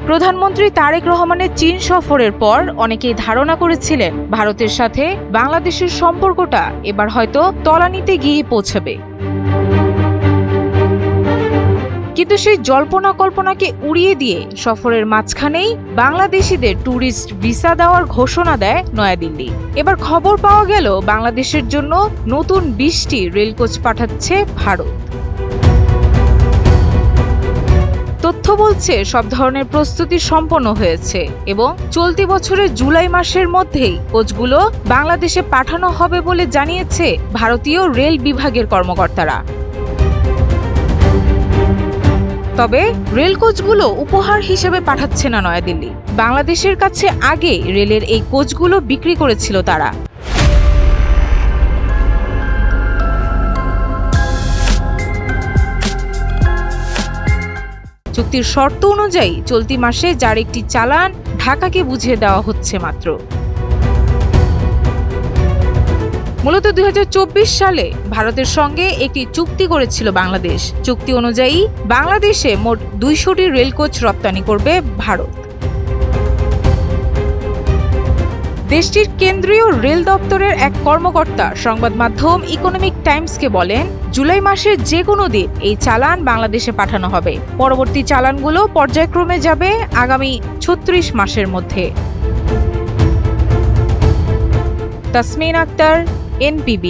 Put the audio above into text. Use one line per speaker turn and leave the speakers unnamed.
প্রধানমন্ত্রী তারেক রহমানের চীন সফরের পর অনেকেই ধারণা করেছিলেন ভারতের সাথে বাংলাদেশের সম্পর্কটা এবার হয়তো তলানিতে গিয়ে পৌঁছাবে। কিন্তু সেই জল্পনা কল্পনাকে উড়িয়ে দিয়ে সফরের মাঝখানেই বাংলাদেশিদের ট্যুরিস্ট ভিসা দেওয়ার ঘোষণা দেয় নয়াদিল্লি। এবার খবর পাওয়া গেল বাংলাদেশের জন্য নতুন 20টি রেলকোচ পাঠাচ্ছে ভারত। তথ্য বলছে সব ধরনের প্রস্তুতি সম্পন্ন হয়েছে এবং চলতি বছরের জুলাই মাসের মধ্যেই কোচগুলো বাংলাদেশে পাঠানো হবে বলে জানিয়েছে ভারতীয় রেল বিভাগের কর্মকর্তারা। তবে রেল কোচগুলো উপহার হিসেবে পাঠাচ্ছে না নয়াদিল্লি। বাংলাদেশের কাছে আগে রেলের এই কোচগুলো বিক্রি করেছিল তারা। চুক্তির শর্ত অনুযায়ী চলতি মাসে যার একটি চালান ঢাকাকে বুঝিয়ে দেওয়া হচ্ছে মাত্র। মূলত 2024 সালে ভারতের সঙ্গে একটি চুক্তি করেছিল বাংলাদেশ। চুক্তি অনুযায়ী বাংলাদেশে মোট 200টি রেলকোচ রপ্তানি করবে ভারত। দেশটির কেন্দ্রীয় রেল দপ্তরের এক কর্মকর্তা সংবাদ মাধ্যম ইকোনমিক টাইমসকে বলেন, জুলাই মাসের যে কোনো দিন এই চালান বাংলাদেশে পাঠানো হবে। পরবর্তী চালানগুলো পর্যায়ক্রমে যাবে আগামী 36 মাসের মধ্যে। তাসমিন আক্তার, NPB।